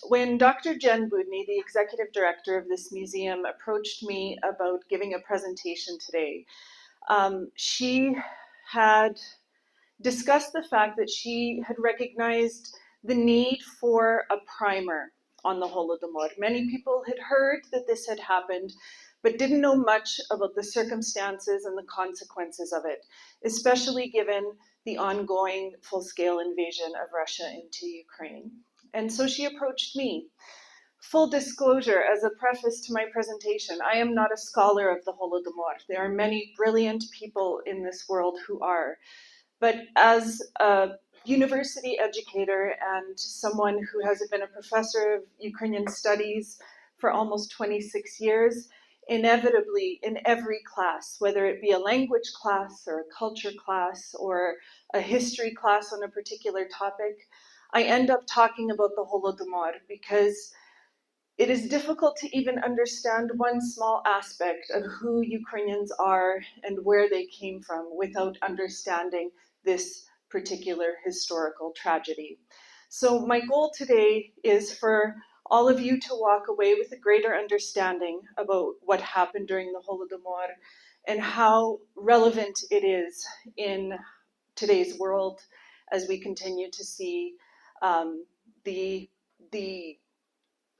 When Dr. Jen Budny, the executive director of this museum, approached me about giving a presentation today, she had discussed the fact that she had recognized the need for a primer on the Holodomor. Many people had heard that this had happened, but didn't know much about the circumstances and the consequences of it, especially given the ongoing full-scale invasion of Russia into Ukraine. And so she approached me. Full disclosure, as a preface to my presentation, I am not a scholar of the Holodomor. There are many brilliant people in this world who are. But as a university educator and someone who has been a professor of Ukrainian studies for almost 26 years, inevitably in every class, whether it be a language class or a culture class or a history class on a particular topic, I end up talking about the Holodomor because it is difficult to even understand one small aspect of who Ukrainians are and where they came from without understanding this particular historical tragedy. So my goal today is for all of you to walk away with a greater understanding about what happened during the Holodomor and how relevant it is in today's world as we continue to see the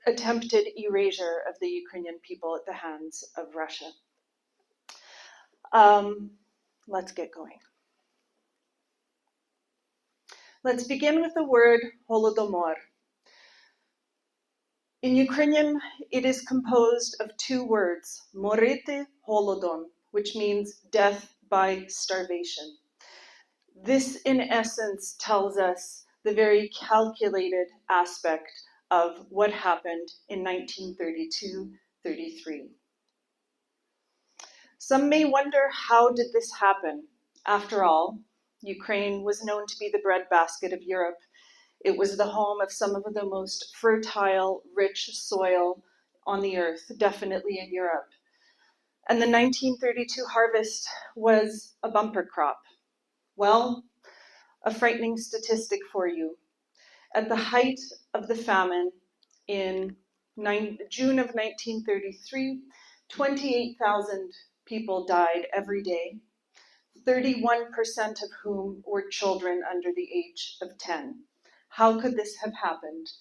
attempted erasure of the Ukrainian people at the hands of Russia. Let's get going. Let's begin with the word Holodomor. In Ukrainian, it is composed of two words, morite holodom, which means death by starvation. This, in essence, tells us the very calculated aspect of what happened in 1932-33. Some may wonder, how did this happen? After all, Ukraine was known to be the breadbasket of Europe. It was the home of some of the most fertile, rich soil on the earth, definitely in Europe. And the 1932 harvest was a bumper crop. Well, a frightening statistic for you. At the height of the famine in June of 1933, 28,000 people died every day, 31% of whom were children under the age of 10. How could this have happened?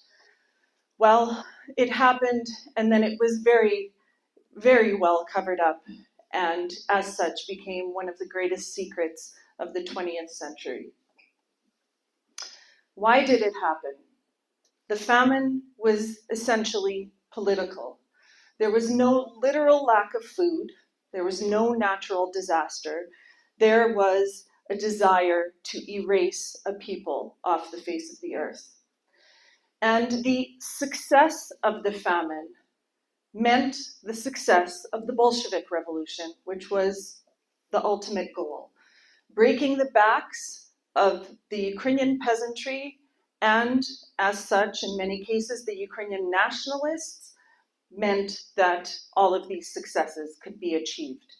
Well, it happened, and then it was very, very well covered up, and as such became one of the greatest secrets of the 20th century. Why did it happen? The famine was essentially political. There was no literal lack of food. There was no natural disaster. There was a desire to erase a people off the face of the earth. And the success of the famine meant the success of the Bolshevik Revolution, which was the ultimate goal. Breaking the backs of the Ukrainian peasantry and, as such, in many cases, the Ukrainian nationalists, meant that all of these successes could be achieved.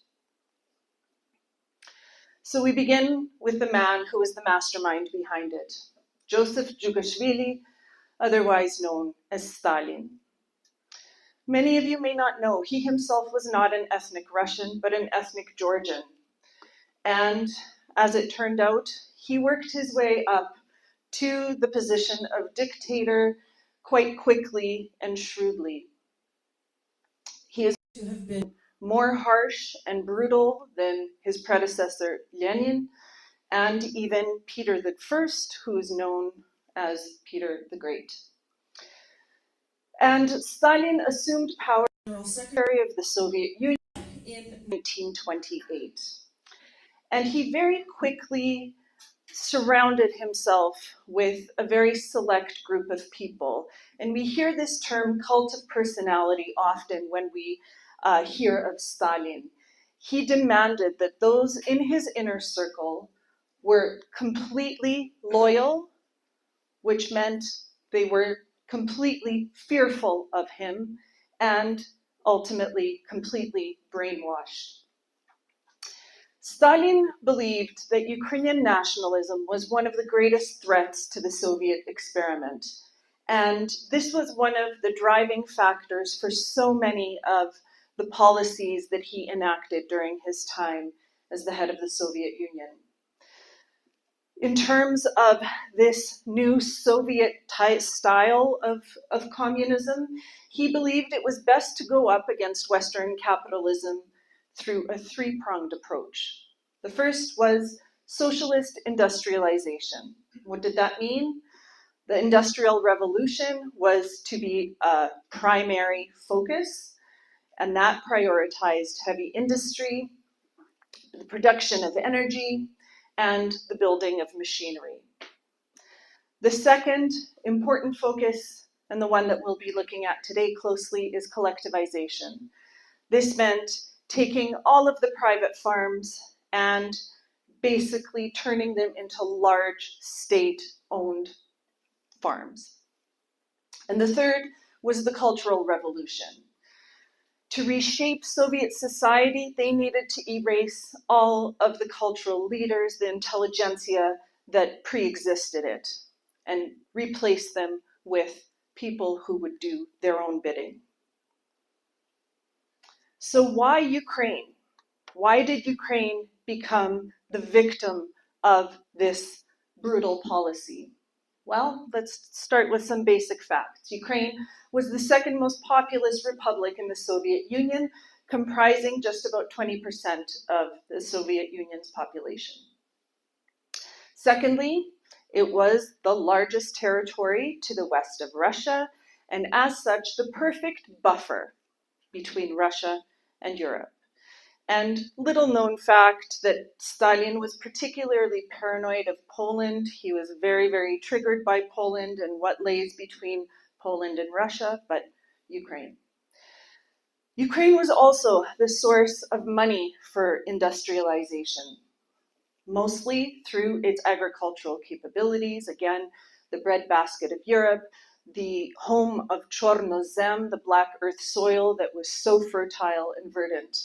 So we begin with the man who was the mastermind behind it, Joseph Jugashvili, otherwise known as Stalin. Many of you may not know, he himself was not an ethnic Russian, but an ethnic Georgian. And as it turned out, he worked his way up to the position of dictator quite quickly and shrewdly. He is to have been more harsh and brutal than his predecessor Lenin, and even Peter I, who is known as Peter the Great. And Stalin assumed power as General Secretary of the Soviet Union in 1928. And he very quickly surrounded himself with a very select group of people. And we hear this term cult of personality often when we hear of Stalin. He demanded that those in his inner circle were completely loyal, which meant they were completely fearful of him and ultimately completely brainwashed. Stalin believed that Ukrainian nationalism was one of the greatest threats to the Soviet experiment, And this was one of the driving factors for so many of the policies that he enacted during his time as the head of the Soviet Union. In terms of this new Soviet style of communism, he believed it was best to go up against Western capitalism through a three-pronged approach. The first was socialist industrialization. What did that mean? The Industrial Revolution was to be a primary focus, and that prioritized heavy industry, the production of energy, and the building of machinery. The second important focus, and the one that we'll be looking at today closely, is collectivization. This meant taking all of the private farms and basically turning them into large state-owned farms. And the third was the Cultural Revolution. To reshape Soviet society, they needed to erase all of the cultural leaders, the intelligentsia that pre-existed it, and replace them with people who would do their own bidding. So why Ukraine? Why did Ukraine become the victim of this brutal policy? Well, let's start with some basic facts. Ukraine was the second most populous republic in the Soviet Union, comprising just about 20% of the Soviet Union's population. Secondly, it was the largest territory to the west of Russia, and as such, the perfect buffer between Russia and Europe. And little known fact that Stalin was particularly paranoid of Poland. He was very, very triggered by Poland and what lays between Poland and Russia, but Ukraine. Ukraine was also the source of money for industrialization, mostly through its agricultural capabilities. Again, the breadbasket of Europe, the home of Chornozem, the black earth soil that was so fertile and verdant.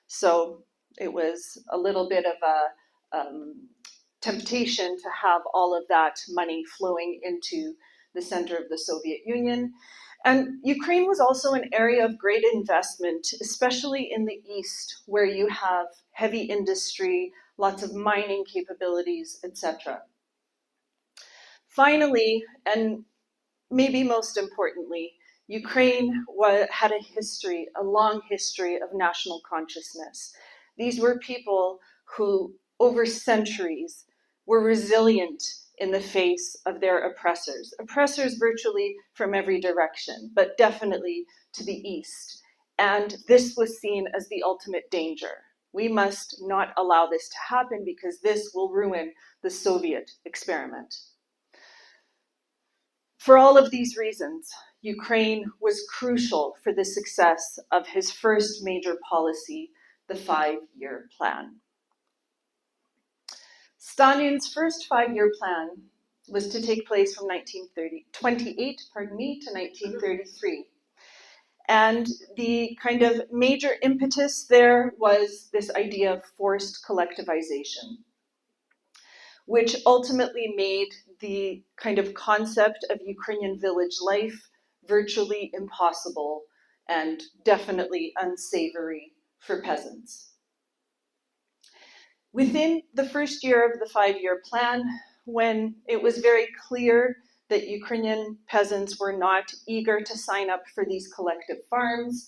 So it was a little bit of a temptation to have all of that money flowing into the center of the Soviet Union. And Ukraine was also an area of great investment, especially in the east, where you have heavy industry, lots of mining capabilities, etc. Finally, and maybe most importantly, Ukraine had a long history of national consciousness. These were people who, over centuries, were resilient in the face of their oppressors virtually from every direction, but definitely to the east. And this was seen as the ultimate danger. We must not allow this to happen because this will ruin the Soviet experiment. For all of these reasons, Ukraine was crucial for the success of his first major policy, the 5-year plan. Stalin's first 5-year plan was to take place from 1928 to 1933. And the kind of major impetus there was this idea of forced collectivization, which ultimately made the kind of concept of Ukrainian village life virtually impossible and definitely unsavory for peasants. Within the first year of the 5-year plan, when it was very clear that Ukrainian peasants were not eager to sign up for these collective farms,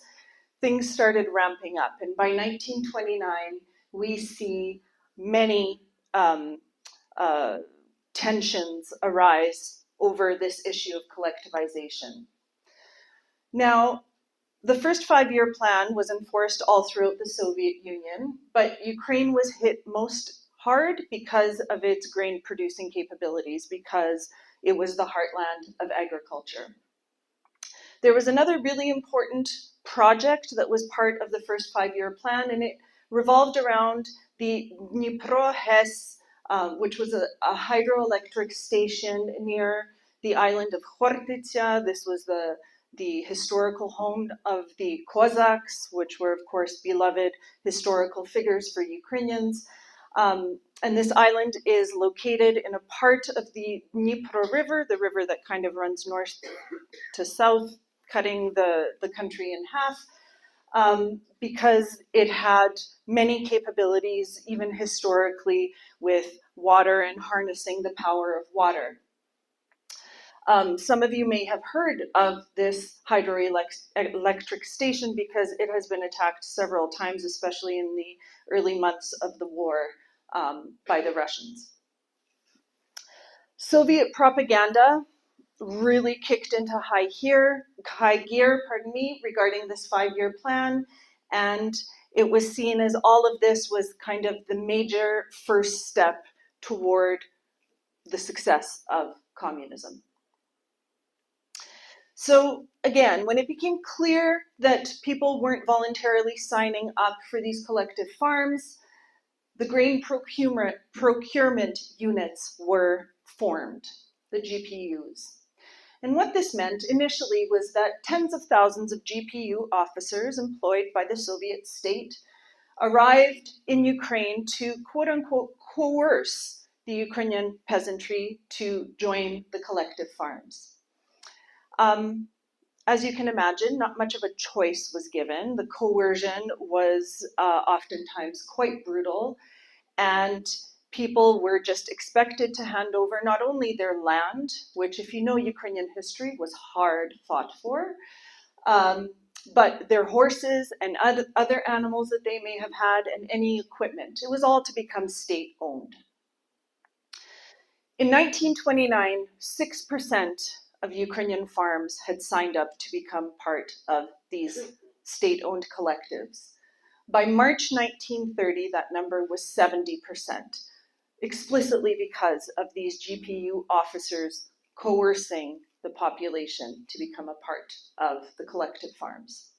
things started ramping up. And by 1929, we see many tensions arise over this issue of collectivization. Now, the first 5-year plan was enforced all throughout the Soviet Union, but Ukraine was hit most hard because of its grain producing capabilities, because it was the heartland of agriculture. There was another really important project that was part of the first 5-year plan, and it revolved around the Dnipro HES, which was a hydroelectric station near the island of Khortytsia. This was the historical home of the Cossacks, which were, of course, beloved historical figures for Ukrainians. And this island is located in a part of the Dnipro River, the river that kind of runs north to south, cutting the country in half, because it had many capabilities, even historically, with water and harnessing the power of water. Some of you may have heard of this hydroelectric station because it has been attacked several times, especially in the early months of the war, by the Russians. Soviet propaganda really kicked into high gear, regarding this 5-year plan, and it was seen as all of this was kind of the major first step toward the success of communism. So again, when it became clear that people weren't voluntarily signing up for these collective farms, the grain procurement units were formed, the GPUs. And what this meant initially was that tens of thousands of GPU officers employed by the Soviet state arrived in Ukraine to quote unquote coerce the Ukrainian peasantry to join the collective farms. As you can imagine, not much of a choice was given. The coercion was oftentimes quite brutal, and people were just expected to hand over not only their land, which, if you know Ukrainian history, was hard fought for, but their horses and other animals that they may have had, and any equipment. It was all to become state-owned. In 1929, 6% of Ukrainian farms had signed up to become part of these state-owned collectives. By March 1930, that number was 70%, explicitly because of these GPU officers coercing the population to become a part of the collective farms.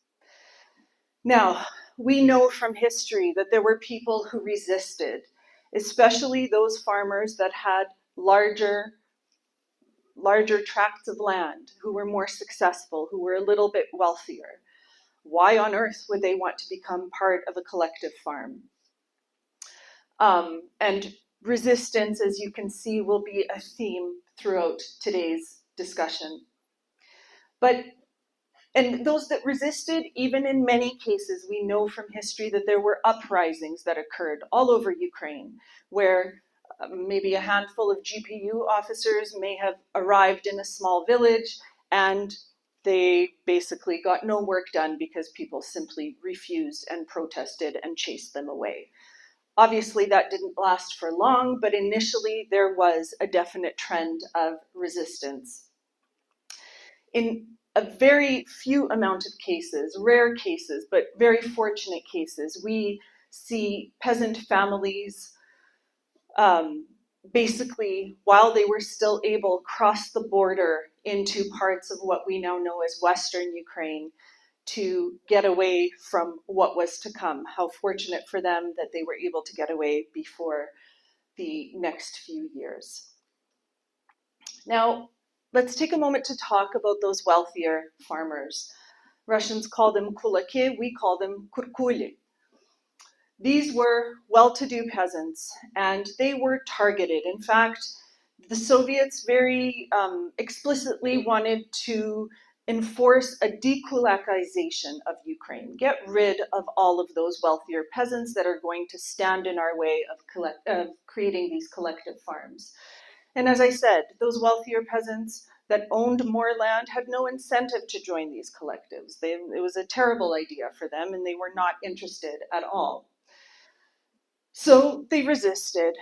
Now, we know from history that there were people who resisted, especially those farmers that had larger tracts of land, who were more successful, who were a little bit wealthier. Why on earth would they want to become part of a collective farm? And resistance, as you can see, will be a theme throughout today's discussion. And those that resisted, even in many cases, we know from history that there were uprisings that occurred all over Ukraine, where maybe a handful of GPU officers may have arrived in a small village, and they basically got no work done because people simply refused and protested and chased them away. Obviously, that didn't last for long, but initially there was a definite trend of resistance. In a very few amount of cases, rare cases, but very fortunate cases, we see peasant families basically, while they were still able, cross the border into parts of what we now know as Western Ukraine to get away from what was to come. How fortunate for them that they were able to get away before the next few years. Now, let's take a moment to talk about those wealthier farmers. Russians call them kulaki, we call them kurkuli. These were well-to-do peasants, and they were targeted. In fact, the Soviets very explicitly wanted to enforce a dekulakization of Ukraine, get rid of all of those wealthier peasants that are going to stand in our way of creating these collective farms. And as I said, those wealthier peasants that owned more land had no incentive to join these collectives. It was a terrible idea for them, and they were not interested at all. So they resisted,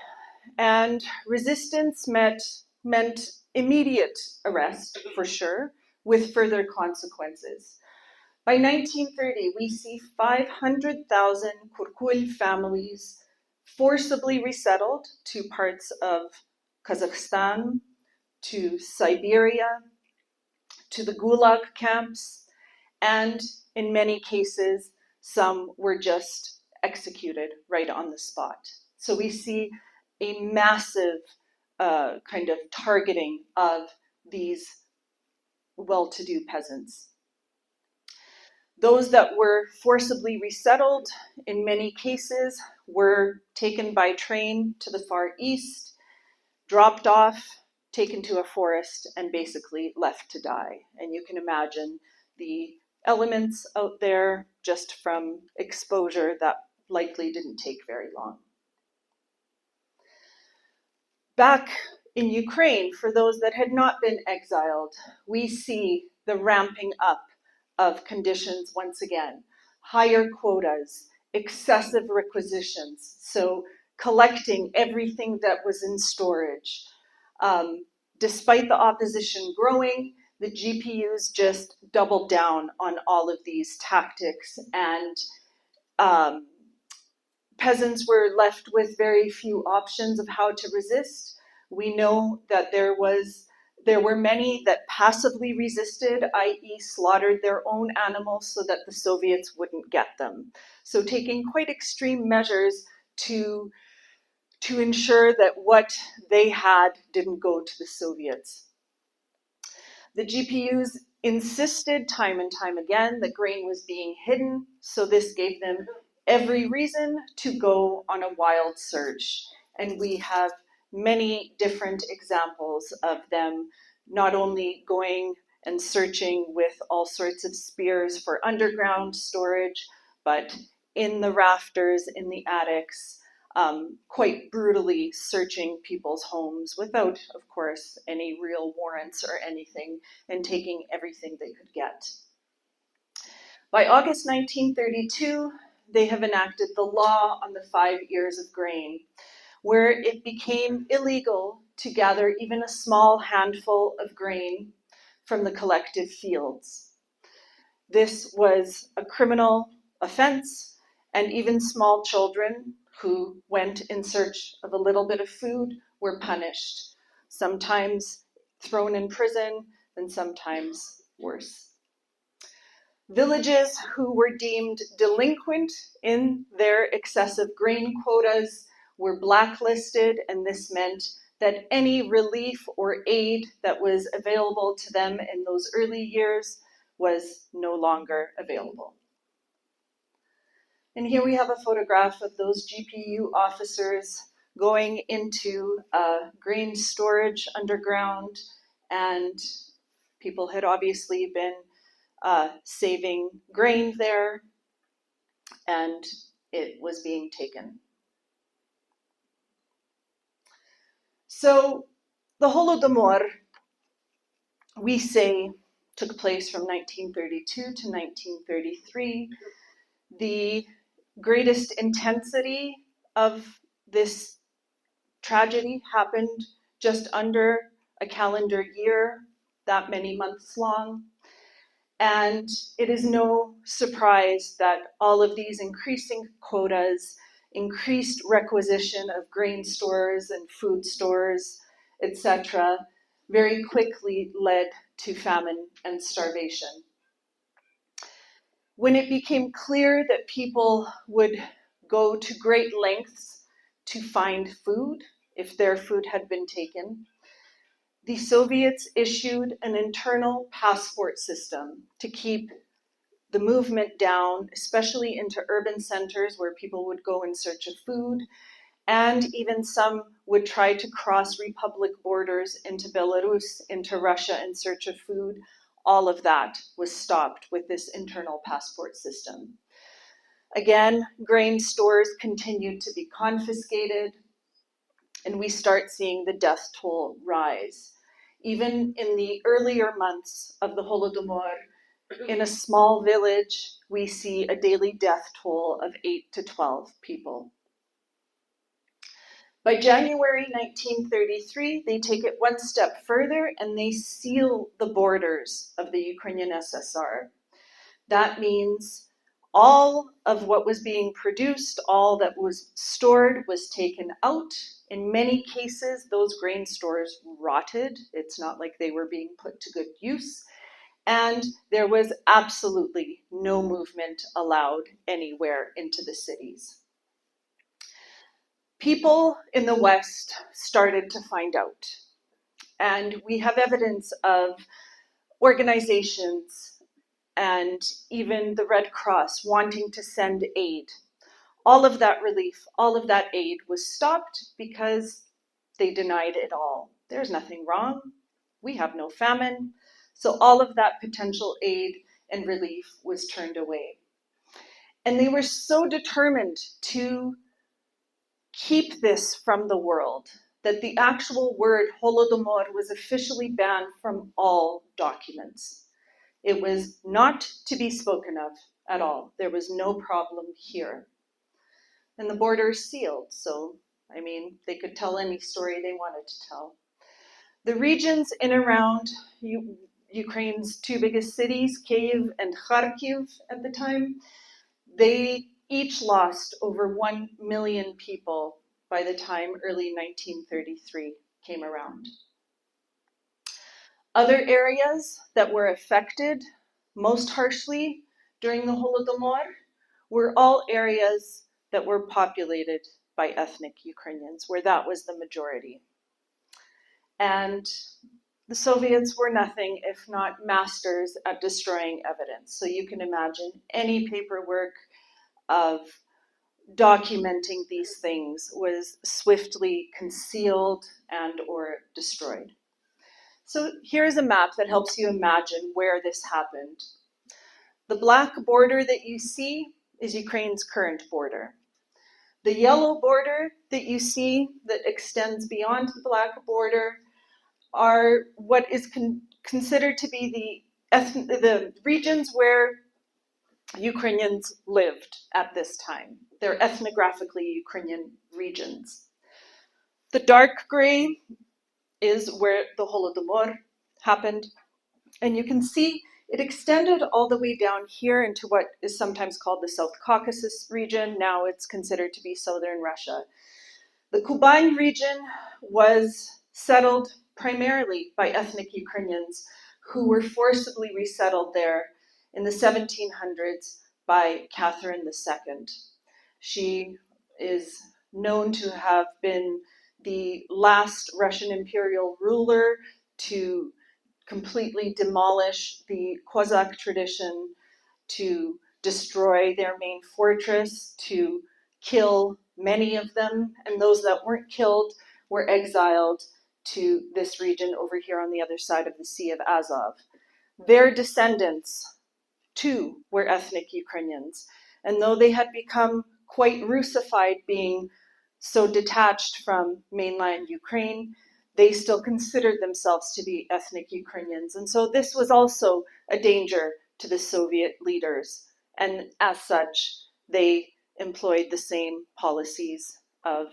and resistance meant immediate arrest, for sure, with further consequences. By 1930, we see 500,000 Kurkul families forcibly resettled to parts of Kazakhstan, to Siberia, to the Gulag camps, and in many cases, some were just executed right on the spot. So we see a massive kind of targeting of these well-to-do peasants. Those that were forcibly resettled, in many cases, were taken by train to the far east, dropped off, taken to a forest, and basically left to die. And you can imagine the elements out there just from exposure that likely didn't take very long. Back in Ukraine, for those that had not been exiled, we see the ramping up of conditions once again. Higher quotas, excessive requisitions, so collecting everything that was in storage. Despite the opposition growing, the GPUs just doubled down on all of these tactics, and peasants were left with very few options of how to resist. We know that there were many that passively resisted, i.e. slaughtered their own animals so that the Soviets wouldn't get them. So taking quite extreme measures to ensure that what they had didn't go to the Soviets. The GPUs insisted time and time again that grain was being hidden, so this gave them every reason to go on a wild search. And we have many different examples of them not only going and searching with all sorts of spears for underground storage, but in the rafters, in the attics, quite brutally searching people's homes without, of course, any real warrants or anything, and taking everything they could get. By August 1932, they have enacted the law on the 5 ears of grain, where it became illegal to gather even a small handful of grain from the collective fields. This was a criminal offense, and even small children who went in search of a little bit of food were punished, sometimes thrown in prison, and sometimes worse. Villages who were deemed delinquent in their excessive grain quotas were blacklisted, and this meant that any relief or aid that was available to them in those early years was no longer available. And here we have a photograph of those GPU officers going into grain storage underground, and people had obviously been saving grain there, and it was being taken. So the Holodomor, we say, took place from 1932 to 1933. The greatest intensity of this tragedy happened just under a calendar year, that many months long. And it is no surprise that all of these increasing quotas, increased requisition of grain stores and food stores, etc., very quickly led to famine and starvation. When it became clear that people would go to great lengths to find food if their food had been taken, the Soviets issued an internal passport system to keep the movement down, especially into urban centers where people would go in search of food, and even some would try to cross republic borders into Belarus, into Russia in search of food. All of that was stopped with this internal passport system. Again, grain stores continued to be confiscated, and we start seeing the death toll rise. Even in the earlier months of the Holodomor, in a small village, we see a daily death toll of 8 to 12 people. By January 1933, they take it one step further and they seal the borders of the Ukrainian SSR. That means all of what was being produced, all that was stored, was taken out. In many cases, those grain stores rotted. It's not like they were being put to good use. And there was absolutely no movement allowed anywhere into the cities. People in the West started to find out. And we have evidence of organizations and even the Red Cross wanting to send aid. All of that relief, all of that aid was stopped because they denied it all. There's nothing wrong. We have no famine. So all of that potential aid and relief was turned away. And they were so determined to keep this from the world that the actual word Holodomor was officially banned from all documents. It was not to be spoken of at all. There was no problem here. And the border is sealed, so, I mean, they could tell any story they wanted to tell. The regions in and around Ukraine's two biggest cities, Kyiv and Kharkiv at the time, they each lost over 1 million people by the time early 1933 came around. Other areas that were affected most harshly during the Holodomor were all areas that were populated by ethnic Ukrainians, where that was the majority. And the Soviets were nothing if not masters at destroying evidence. So you can imagine any paperwork of documenting these things was swiftly concealed and or destroyed. So here's a map that helps you imagine where this happened. The black border that you see is Ukraine's current border. The yellow border that you see that extends beyond the black border are what is considered to be the regions where Ukrainians lived at this time. They're ethnographically Ukrainian regions. The dark gray is where the Holodomor happened, and you can see it extended all the way down here into what is sometimes called the South Caucasus region. Now it's considered to be southern Russia. The Kuban region was settled primarily by ethnic Ukrainians who were forcibly resettled there in the 1700s by Catherine II. She is known to have been the last Russian imperial ruler to completely demolish the Kozak tradition, to destroy their main fortress, to kill many of them, and those that weren't killed were exiled to this region over here on the other side of the Sea of Azov. Their descendants, too, were ethnic Ukrainians, and though they had become quite Russified, being so detached from mainland Ukraine, they still considered themselves to be ethnic Ukrainians. And so this was also a danger to the Soviet leaders. And as such, they employed the same policies of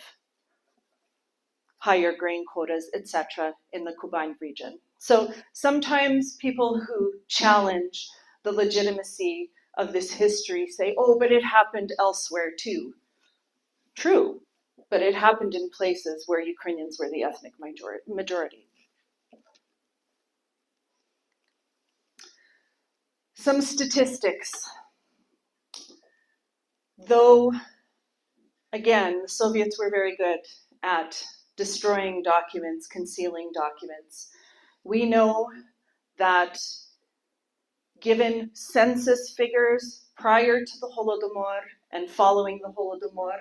higher grain quotas, etc., in the Kuban region. So sometimes people who challenge the legitimacy of this history say, oh, but it happened elsewhere too. True, but it happened in places where Ukrainians were the ethnic majority. Some statistics. Though, again, the Soviets were very good at destroying documents, concealing documents, we know that given census figures prior to the Holodomor and following the Holodomor,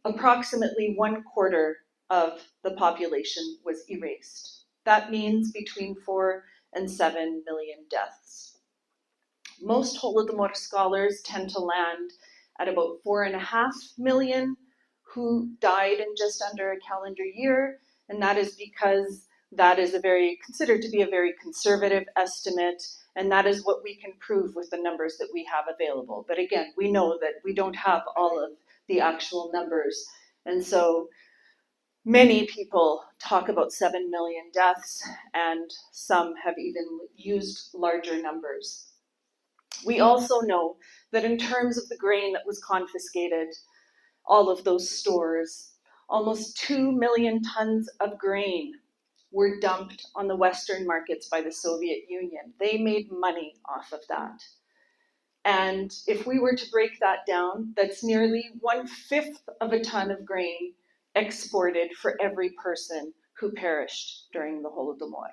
approximately 1/4 of the population was erased. That means between 4 and 7 million deaths. Most Holodomor scholars tend to land at about 4.5 million who died in just under a calendar year, and that is because that is considered to be a very conservative estimate, and that is what we can prove with the numbers that we have available. But again, we know that we don't have all of the actual numbers, and so many people talk about 7 million deaths, and some have even used larger numbers. We also know that in terms of the grain that was confiscated, all of those stores, almost 2 million tons of grain were dumped on the Western markets by the Soviet Union. They made money off of that. And if we were to break that down, that's nearly 1/5 of a ton of grain exported for every person who perished during the Holodomor.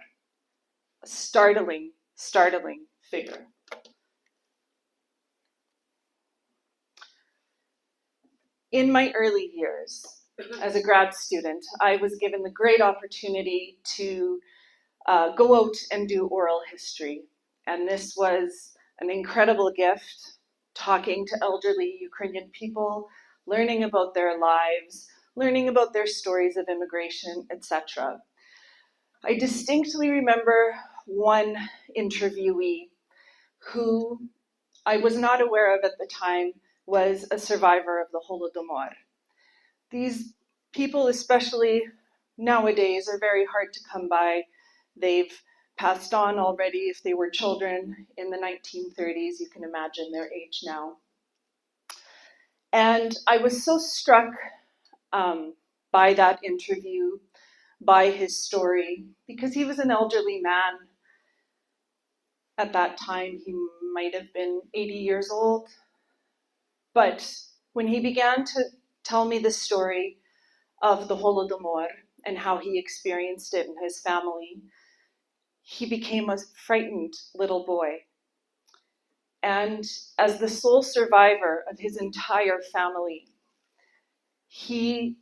A startling, startling figure. In my early years as a grad student, I was given the great opportunity to go out and do oral history. And this was an incredible gift, talking to elderly Ukrainian people, learning about their lives, learning about their stories of immigration, etc. I distinctly remember one interviewee who I was not aware of at the time was a survivor of the Holodomor. These people, especially nowadays, are very hard to come by. They've passed on already. If they were children in the 1930s, you can imagine their age now. And I was so struck by that interview, by his story, because he was an elderly man. At that time, he might have been 80 years old. But when he began to tell me the story of the Holodomor and how he experienced it in his family, he became a frightened little boy. And as the sole survivor of his entire family, he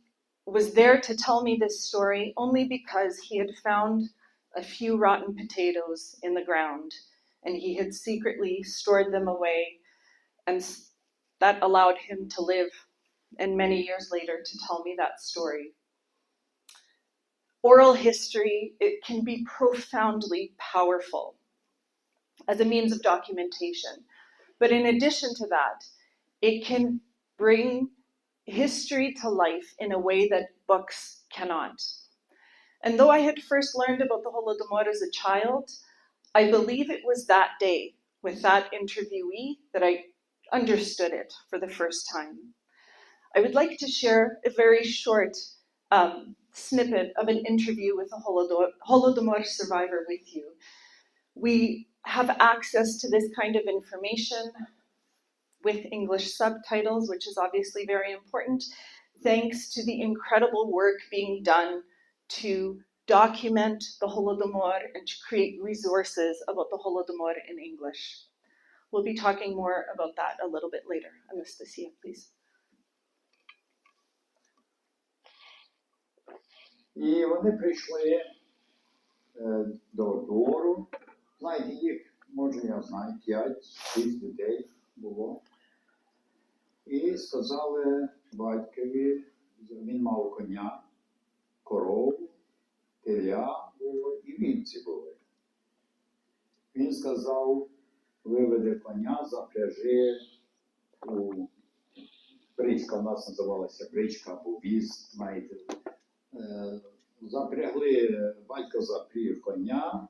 was there to tell me this story only because he had found a few rotten potatoes in the ground and he had secretly stored them away, and that allowed him to live, and many years later to tell me that story. Oral history, it can be profoundly powerful as a means of documentation. But in addition to that, it can bring history to life in a way that books cannot. And though I had first learned about the Holodomor as a child, I believe it was that day with that interviewee that I understood it for the first time. I would like to share a very short snippet of an interview with a Holodomor survivor with you. We have access to this kind of information with English subtitles, which is obviously very important, thanks to the incredible work being done to document the Holodomor and to create resources about the Holodomor in English. We'll be talking more about that a little bit later. Anastasia, please. І вони прийшли до двору. Знаєте, їх, може, я знаю, 5-6 людей було. І сказали батькові, він мав коня, корову, теля було і вівці були. Він сказав, виведи коня, запряжи у бричка, у нас називалася бричка або віз, знаєте. Запрягли, батько запряг коня,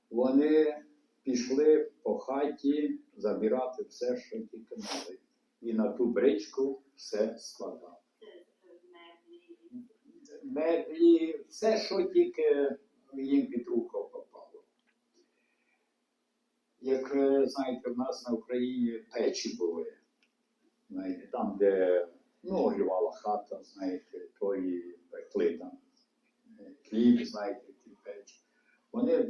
вони пішли по хаті забирати все, що тільки мали. І на ту бричку все складали. Меблі, все, що тільки їм під руку попало. Як, знаєте, в нас на Україні печі були. Знаєте, там, де огрівала хата, знаєте, то і пекли там хліб, знаєте, ті печі. Вони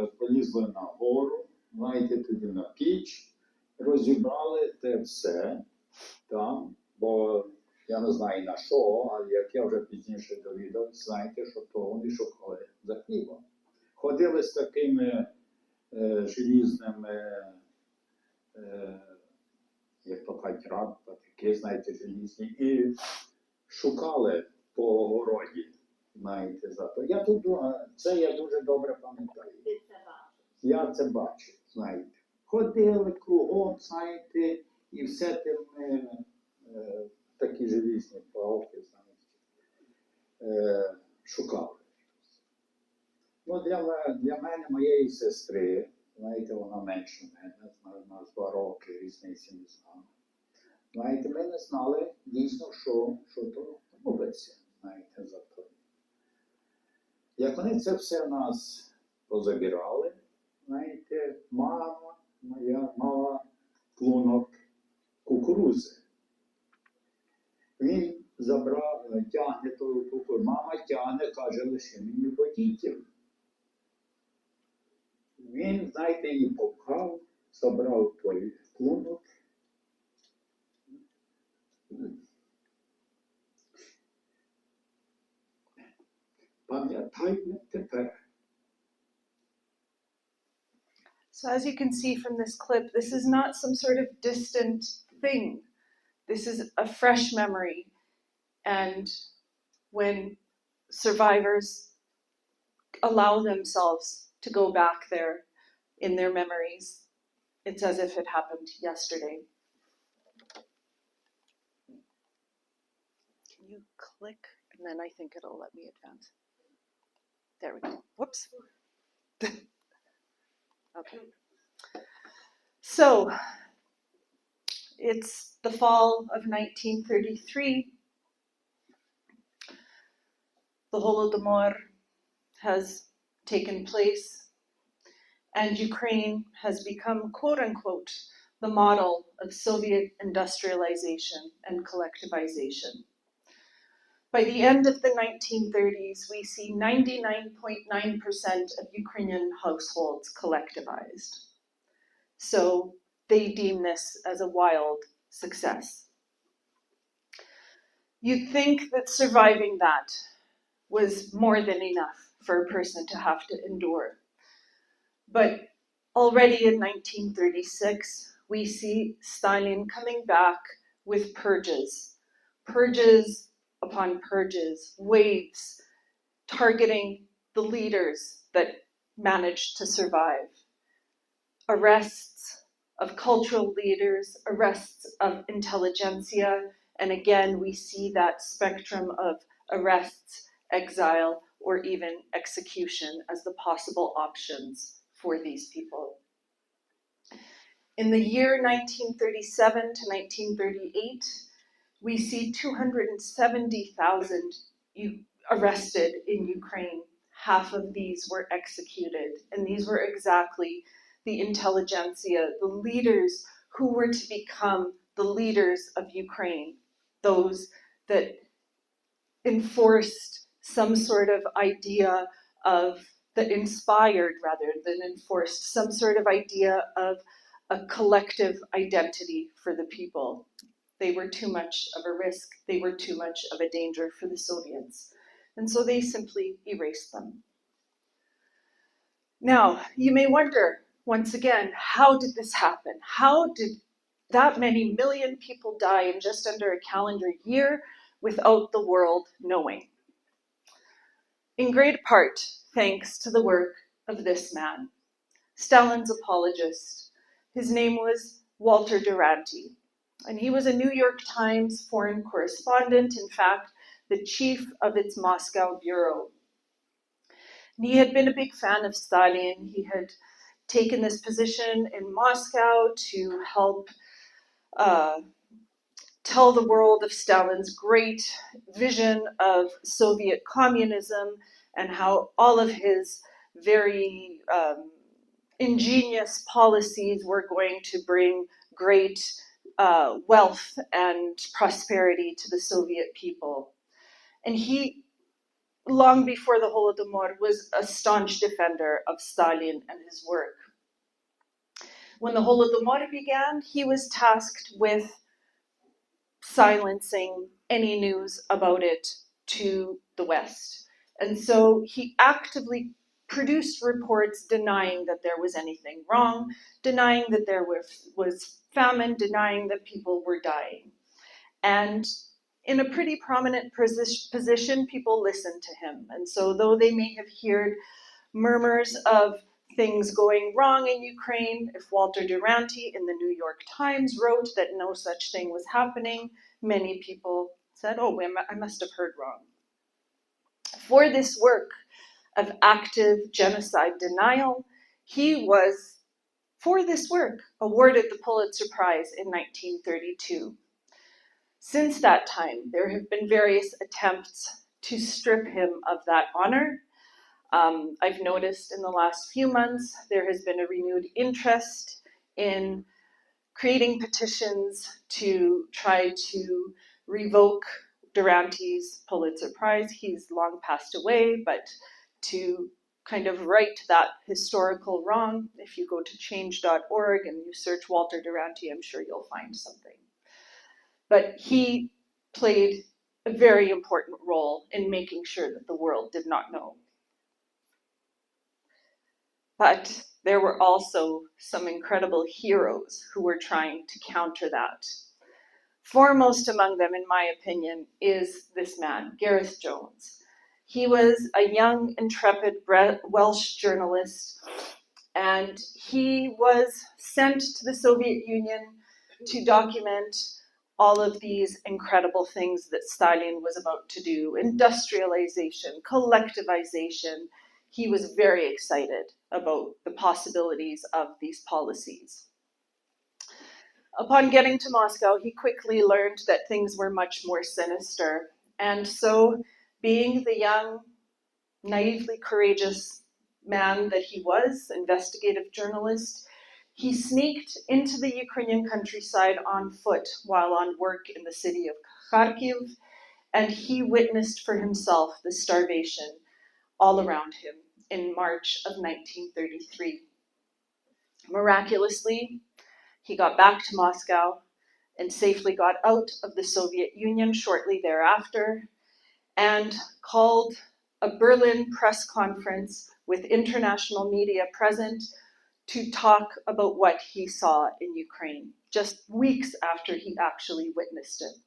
полізли на гору, знаєте, тоді на піч, розібрали те все там, бо я не знаю на що, але як я вже пізніше довідався, знаєте, що то вони шукали за хлібом. Ходили з такими желізними, як то кажуть, такі, знаєте, желізні, і шукали по огороді, знаєте, за то. Я тут, це я дуже добре пам'ятаю. Я це бачив, знаєте. Ходили кругом, знаєте, і все тим такі желізні палки, знаєте, шукали. Ну, для мене, моєї сестри, знаєте, вона менше мене, на 2 роки різниці не знала. Знаєте, ми не знали дійсно, що то робиться, знаєте, за то. Як вони це все нас позабирали, знаєте, мама моя мала клунок кукурузи. Він забрав, тягне ту кукурузу, мама тягне, каже, лише мені водітель. Він, знаєте, її попхав, забрав той клунок, Пам'ятайте тепер. So as you can see from this clip, this is not some sort of distant thing. This is a fresh memory. And when survivors allow themselves to go back there in their memories, it's as if it happened yesterday. Can you click? And then I think it'll let me advance. There we go. Whoops. Okay. So, it's the fall of 1933. The Holodomor has taken place, and Ukraine has become, quote unquote, the model of Soviet industrialization and collectivization. By the end of the 1930s, we see 99.9% of Ukrainian households collectivized. So they deem this as a wild success. You'd think that surviving that was more than enough for a person to have to endure. But already in 1936, we see Stalin coming back with purges upon purges, waves, targeting the leaders that managed to survive. Arrests of cultural leaders, arrests of intelligentsia, and again we see that spectrum of arrests, exile, or even execution as the possible options for these people. In the year 1937 to 1938, we see 270,000 arrested in Ukraine. Half of these were executed, and these were exactly the intelligentsia, the leaders who were to become the leaders of Ukraine, those that enforced some sort of idea of, that inspired rather than enforced some sort of idea of a collective identity for the people. They were too much of a risk, they were too much of a danger for the Soviets. And so they simply erased them. Now, you may wonder, once again, how did this happen? How did that many million people die in just under a calendar year without the world knowing? In great part, thanks to the work of this man, Stalin's apologist. His name was Walter Duranty, and he was a New York Times foreign correspondent, in fact, the chief of its Moscow bureau. And he had been a big fan of Stalin. He had taken this position in Moscow to help tell the world of Stalin's great vision of Soviet communism and how all of his very ingenious policies were going to bring great wealth and prosperity to the Soviet people. And he, long before the Holodomor, was a staunch defender of Stalin and his work. When the Holodomor began, he was tasked with silencing any news about it to the West. And so he actively produced reports denying that there was anything wrong, denying that there was famine, denying that people were dying. And in a pretty prominent position, people listened to him. And so though they may have heard murmurs of things going wrong in Ukraine, if Walter Duranty in the New York Times wrote that no such thing was happening, many people said, oh, I must have heard wrong. For this work of active genocide denial, he was, for this work, awarded the Pulitzer Prize in 1932. Since that time, there have been various attempts to strip him of that honor. I've noticed in the last few months, there has been a renewed interest in creating petitions to try to revoke Duranty's Pulitzer Prize. He's long passed away, but to kind of right that historical wrong, if you go to change.org and you search Walter Duranty, I'm sure you'll find something. But he played a very important role in making sure that the world did not know. But there were also some incredible heroes who were trying to counter that. Foremost among them, in my opinion, is this man, Gareth Jones. He was a young, intrepid Welsh journalist, and he was sent to the Soviet Union to document all of these incredible things that Stalin was about to do: industrialization, collectivization. He was very excited about the possibilities of these policies. Upon getting to Moscow, he quickly learned that things were much more sinister. And so, being the young, naively courageous man that he was, investigative journalist, he sneaked into the Ukrainian countryside on foot while on work in the city of Kharkiv, and he witnessed for himself the starvation all around him in March of 1933. Miraculously, he got back to Moscow and safely got out of the Soviet Union shortly thereafter, and called a Berlin press conference with international media present to talk about what he saw in Ukraine, just weeks after he actually witnessed it.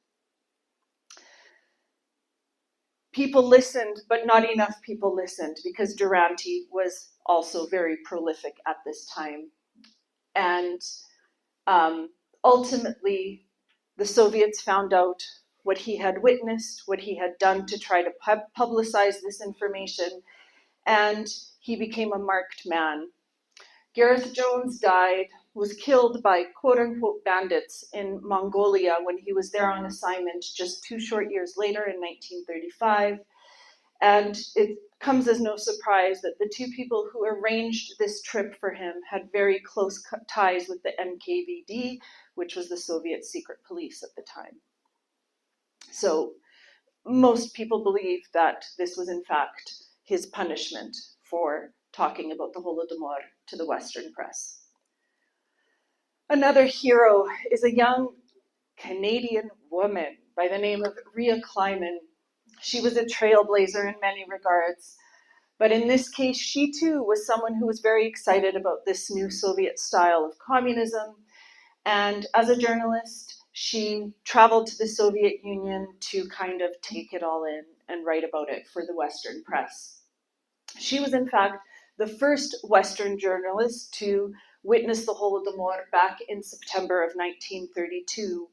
People listened, but not enough people listened, because Duranty was also very prolific at this time. And ultimately, the Soviets found out what he had witnessed, what he had done to try to publicize this information, and he became a marked man. Gareth Jones died, was killed by quote-unquote bandits in Mongolia when he was there on assignment just 2 short years later in 1935. And it comes as no surprise that the 2 people who arranged this trip for him had very close ties with the NKVD, which was the Soviet secret police at the time. So most people believe that this was in fact his punishment for talking about the Holodomor to the Western press. Another hero is a young Canadian woman by the name of Rhea Kleiman. She was a trailblazer in many regards, but in this case, she too was someone who was very excited about this new Soviet style of communism. And as a journalist, she traveled to the Soviet Union to kind of take it all in and write about it for the Western press. She was in fact the first Western journalist to witness the Holodomor back in September of 1932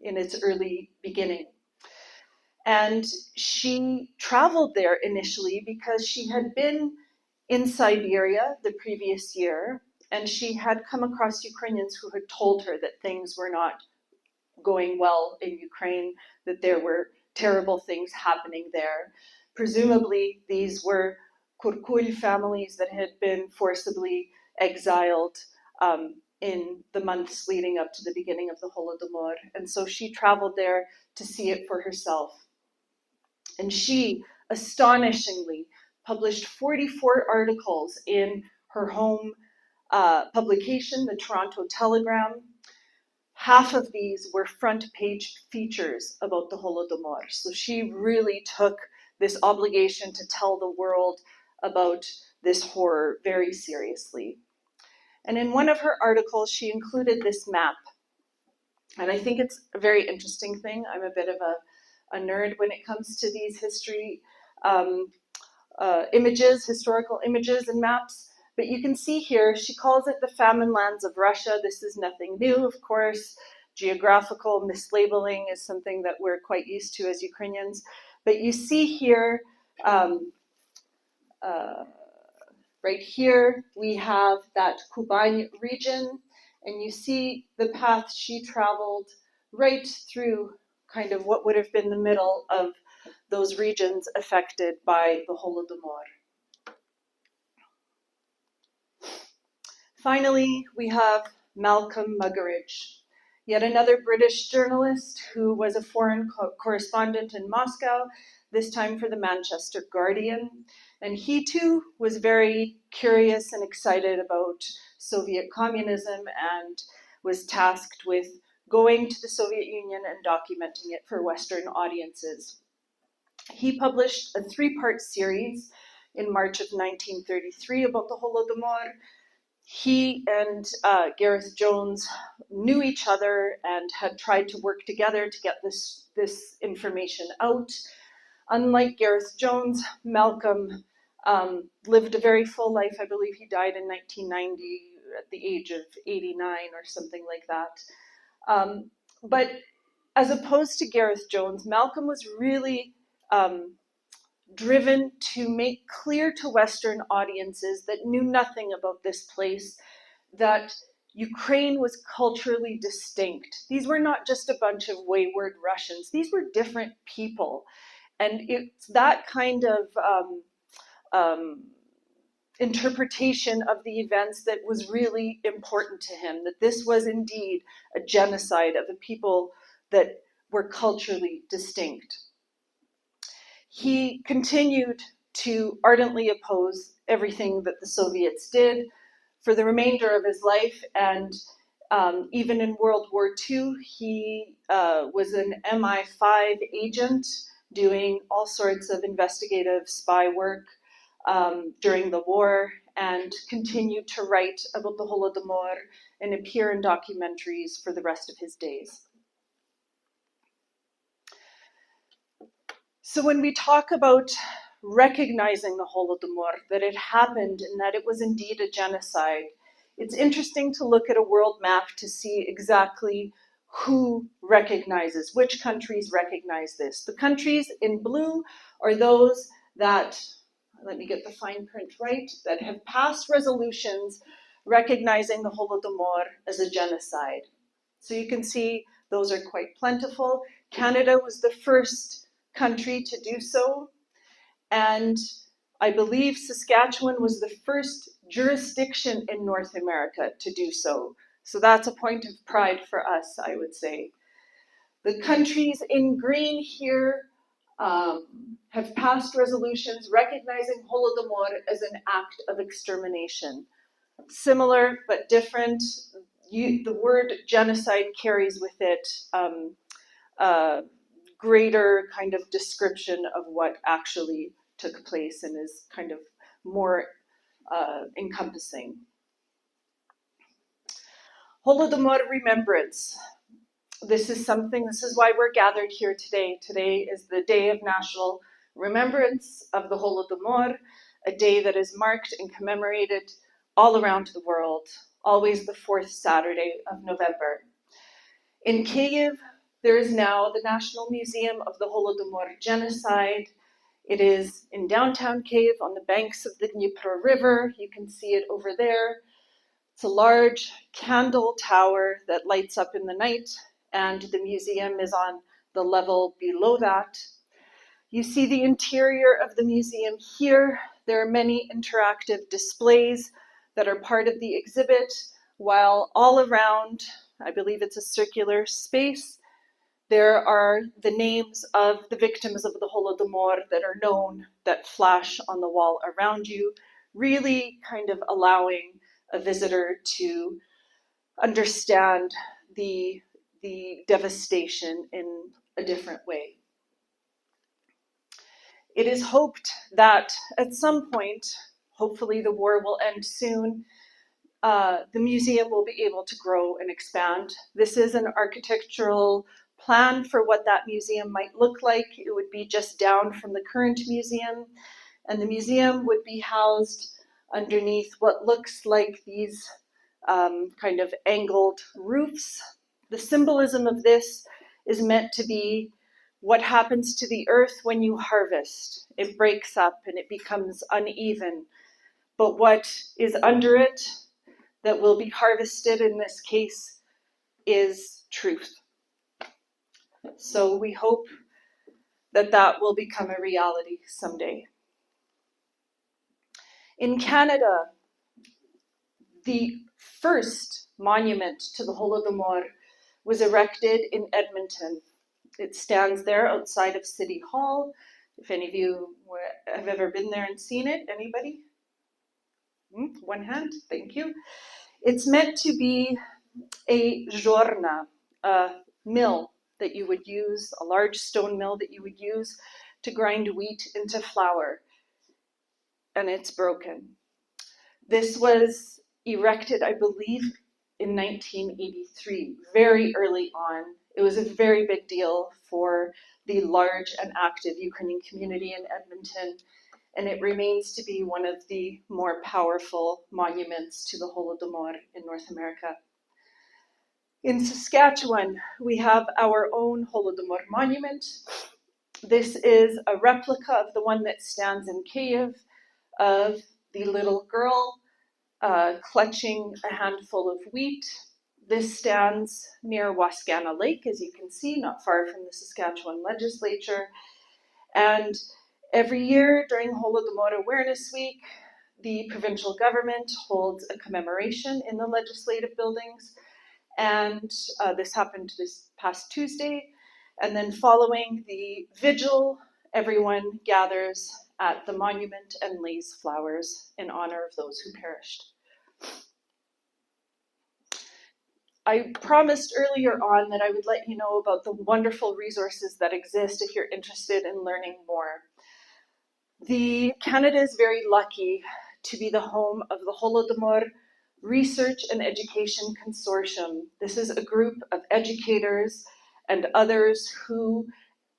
in its early beginning. And she traveled there initially because she had been in Siberia the previous year, and she had come across Ukrainians who had told her that things were not going well in Ukraine, that there were terrible things happening there. Presumably, these were Kurkul families that had been forcibly exiled in the months leading up to the beginning of the Holodomor. And so she traveled there to see it for herself. And she, astonishingly, published 44 articles in her home publication, the Toronto Telegram. Half of these were front page features about the Holodomor. So she really took this obligation to tell the world about this horror very seriously. And in one of her articles, she included this map. And I think it's a very interesting thing. I'm a bit of a nerd when it comes to these images, historical images and maps. But you can see here, she calls it the famine lands of Russia. This is nothing new, of course. Geographical mislabeling is something that we're quite used to as Ukrainians. But you see here, right here, we have that Kuban region, and you see the path she traveled right through kind of what would have been the middle of those regions affected by the Holodomor. Finally, we have Malcolm Muggeridge, yet another British journalist who was a foreign correspondent in Moscow, this time for the Manchester Guardian. And he too was very curious and excited about Soviet communism and was tasked with going to the Soviet Union and documenting it for Western audiences. He published a 3-part series in March of 1933 about the Holodomor. He and Gareth Jones knew each other and had tried to work together to get this information out. Unlike Gareth Jones, Malcolm lived a very full life. I believe he died in 1990 at the age of 89 or something like that. But as opposed to Gareth Jones, Malcolm was really driven to make clear to Western audiences that knew nothing about this place that Ukraine was culturally distinct. These were not just a bunch of wayward Russians. These were different people. And it's that kind of interpretation of the events that was really important to him, that this was indeed a genocide of a people that were culturally distinct. He continued to ardently oppose everything that the Soviets did for the remainder of his life, and even in World War II, he was an MI5 agent doing all sorts of investigative spy work during the war, and continued to write about the Holodomor and appear in documentaries for the rest of his days. So when we talk about recognizing the Holodomor, that it happened and that it was indeed a genocide, it's interesting to look at a world map to see exactly who recognizes, which countries recognize this. The countries in blue are those that, let me get the fine print right, that have passed resolutions recognizing the Holodomor as a genocide. So you can see those are quite plentiful. Canada was the first country to do so, and I believe Saskatchewan was the first jurisdiction in North America to do so. So that's a point of pride for us, I would say. The countries in green here have passed resolutions recognizing Holodomor as an act of extermination. Similar but different. The word genocide carries with it greater kind of description of what actually took place and is kind of more encompassing. Holodomor remembrance. This is why we're gathered here today. Today is the Day of National Remembrance of the Holodomor, a day that is marked and commemorated all around the world, always the 4th Saturday of November. In Kyiv, there is now the National Museum of the Holodomor Genocide. It is in downtown Kyiv on the banks of the Dnieper River. You can see it over there. It's a large candle tower that lights up in the night, and the museum is on the level below that. You see the interior of the museum here. There are many interactive displays that are part of the exhibit, while all around, I believe it's a circular space, there are the names of the victims of the Holodomor that are known, that flash on the wall around you, really kind of allowing a visitor to understand the devastation in a different way. It is hoped that at some point, hopefully the war will end soon, the museum will be able to grow and expand. This is an architectural plan for what that museum might look like. It would be just down from the current museum, and the museum would be housed underneath what looks like these kind of angled roofs. The symbolism of this is meant to be what happens to the earth when you harvest. It breaks up and it becomes uneven, but what is under it that will be harvested in this case is truth. So we hope that that will become a reality someday. In Canada, the first monument to the Holodomor was erected in Edmonton. It stands there outside of City Hall. If any of you have ever been there and seen it, anybody? One hand, thank you. It's meant to be a żorna, a mill that you would use, a large stone mill that you would use to grind wheat into flour, and it's broken. This was erected, I believe, in 1983, very early on. It was a very big deal for the large and active Ukrainian community in Edmonton, and it remains to be one of the more powerful monuments to the Holodomor in North America. In Saskatchewan, we have our own Holodomor monument. This is a replica of the one that stands in Kyiv, of the little girl clutching a handful of wheat. This stands near Wascana Lake, as you can see, not far from the Saskatchewan legislature. And every year during Holodomor Awareness Week, the provincial government holds a commemoration in the legislative buildings. And this happened this past Tuesday. And then following the vigil, everyone gathers at the monument and lays flowers in honor of those who perished. I promised earlier on that I would let you know about the wonderful resources that exist if you're interested in learning more. Canada is very lucky to be the home of the Holodomor Research and Education Consortium. This is a group of educators and others who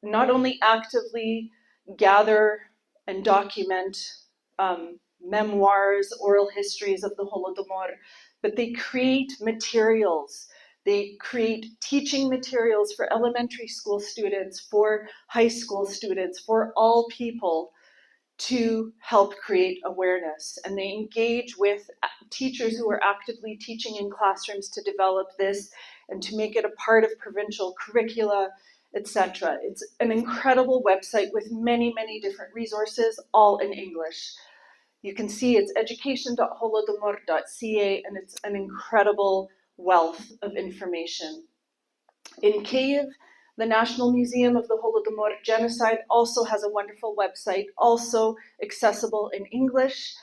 not only actively gather and document memoirs, oral histories of the Holodomor, but they create materials. They create teaching materials for elementary school students, for high school students, for all people, to help create awareness. And they engage with teachers who are actively teaching in classrooms to develop this and to make it a part of provincial curricula, etc. It's an incredible website with many, many different resources, all in English. You can see it's education.holodomor.ca, and it's an incredible wealth of information. In Kyiv, the National Museum of the Holodomor Genocide also has a wonderful website, also accessible in English.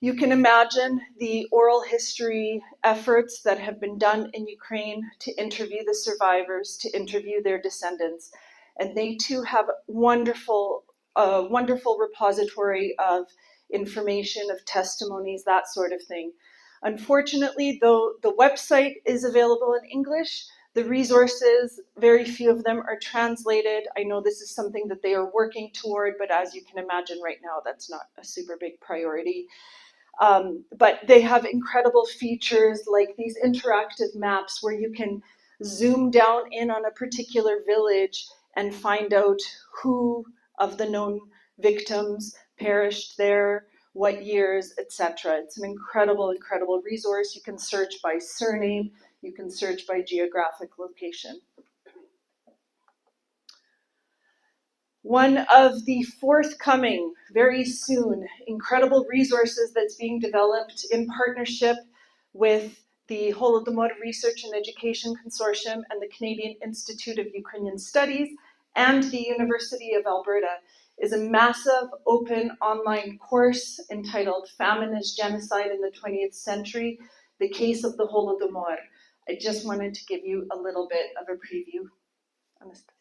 You can imagine the oral history efforts that have been done in Ukraine to interview the survivors, to interview their descendants. And they too have a wonderful repository of information, of testimonies, that sort of thing. Unfortunately, though the website is available in English, the resources, very few of them are translated. I know this is something that they are working toward, but as you can imagine right now, that's not a super big priority. But they have incredible features like these interactive maps where you can zoom down in on a particular village and find out who of the known victims perished there, what years, etc. It's an incredible, incredible resource. You can search by surname. You can search by geographic location. One of the forthcoming, very soon, incredible resources that's being developed in partnership with the Holodomor Research and Education Consortium and the Canadian Institute of Ukrainian Studies and the University of Alberta is a massive open online course entitled Famine as Genocide in the 20th Century, the Case of the Holodomor. I just wanted to give you a little bit of a preview. Anastasia.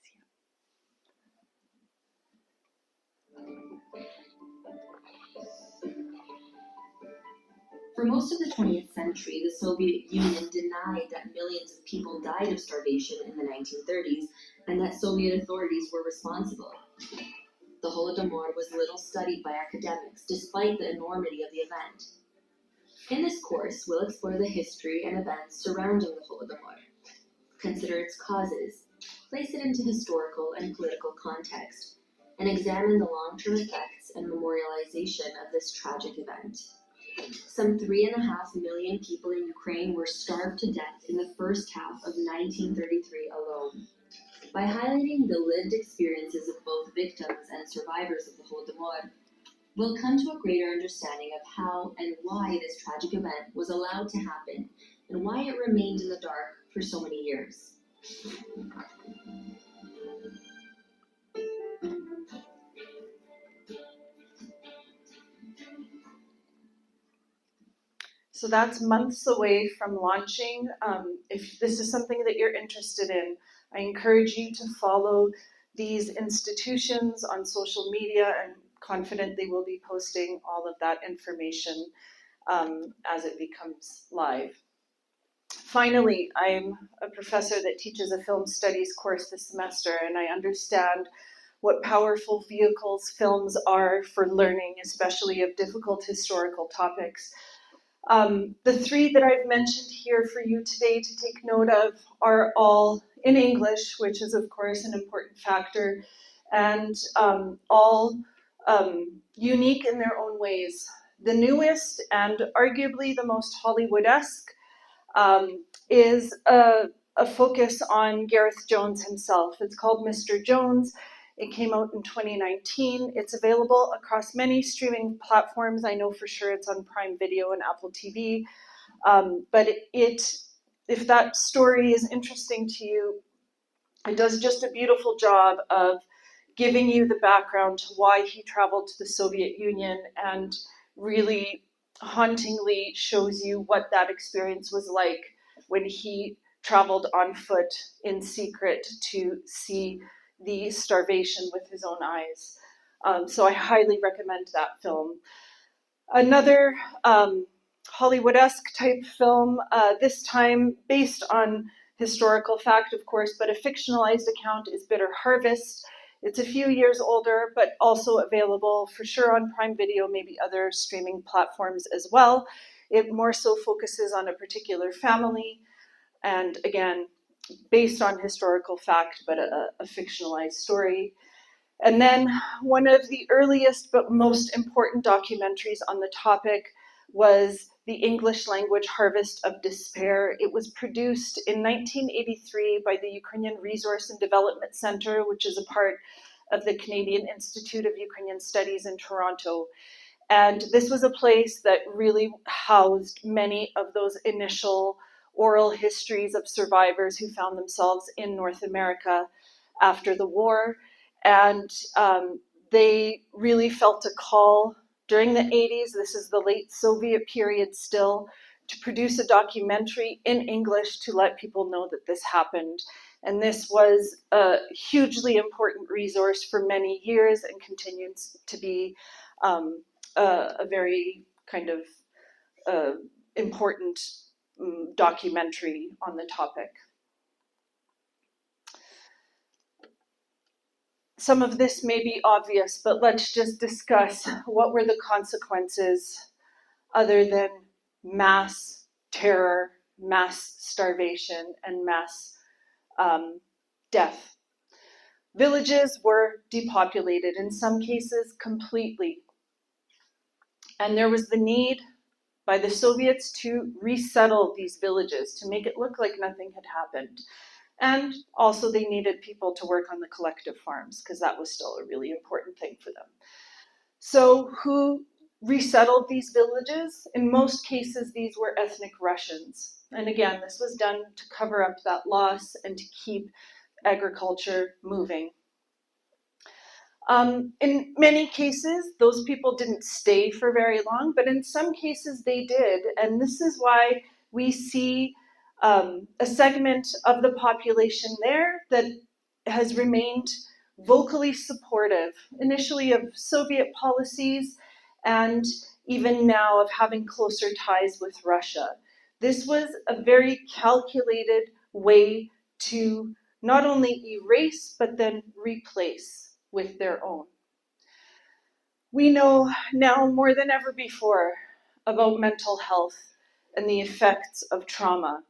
For most of the 20th century, the Soviet Union denied that millions of people died of starvation in the 1930s and that Soviet authorities were responsible. The Holodomor was little studied by academics, despite the enormity of the event. In this course, we'll explore the history and events surrounding the Holodomor, consider its causes, place it into historical and political context, and examine the long-term effects and memorialization of this tragic event. Some 3.5 million people in Ukraine were starved to death in the first half of 1933 alone. By highlighting the lived experiences of both victims and survivors of the Holodomor, we'll come to a greater understanding of how and why this tragic event was allowed to happen and why it remained in the dark for so many years. So that's months away from launching. If this is something that you're interested in, I encourage you to follow these institutions on social media. I'm confident they will be posting all of that information as it becomes live. Finally, I'm a professor that teaches a film studies course this semester, and I understand what powerful vehicles films are for learning, especially of difficult historical topics. The three that I've mentioned here for you today to take note of are all in English, which is of course an important factor, and all unique in their own ways. The newest and arguably the most Hollywood-esque is a focus on Gareth Jones himself. It's called Mr. Jones. It came out in 2019. It's available across many streaming platforms. I know for sure it's on Prime Video and Apple TV. But if that story is interesting to you, it does just a beautiful job of giving you the background to why he traveled to the Soviet Union, and really hauntingly shows you what that experience was like when he traveled on foot in secret to see the starvation with his own eyes. So I highly recommend that film. Another Hollywood-esque type film, this time based on historical fact, of course, but a fictionalized account, is Bitter Harvest. It's a few years older, but also available for sure on Prime Video, maybe other streaming platforms as well. It more so focuses on a particular family, and again, based on historical fact, but a fictionalized story. And then one of the earliest but most important documentaries on the topic was the English language Harvest of Despair. It was produced in 1983 by the Ukrainian Resource and Development Centre, which is a part of the Canadian Institute of Ukrainian Studies in Toronto. And this was a place that really housed many of those initial oral histories of survivors who found themselves in North America after the war. And they really felt a call during the 80s, this is the late Soviet period still, to produce a documentary in English to let people know that this happened. And this was a hugely important resource for many years and continues to be a very kind of important documentary on the topic. Some of this may be obvious, but let's just discuss what were the consequences other than mass terror, mass starvation, and mass death. Villages were depopulated, in some cases completely. And there was the need by the Soviets to resettle these villages, to make it look like nothing had happened. And also they needed people to work on the collective farms, because that was still a really important thing for them. So who resettled these villages? In most cases, these were ethnic Russians. And again, this was done to cover up that loss and to keep agriculture moving. In many cases, those people didn't stay for very long, but in some cases they did. And this is why we see a segment of the population there that has remained vocally supportive, initially of Soviet policies, and even now of having closer ties with Russia. This was a very calculated way to not only erase, but then replace with their own. We know now more than ever before about mental health and the effects of trauma.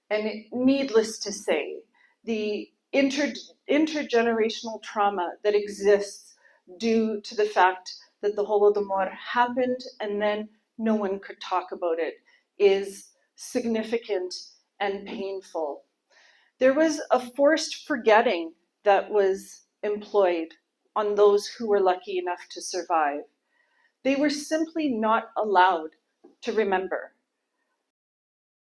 And needless to say, the intergenerational trauma that exists due to the fact that the Holodomor happened and then no one could talk about it is significant and painful. There was a forced forgetting that was employed on those who were lucky enough to survive. They were simply not allowed to remember.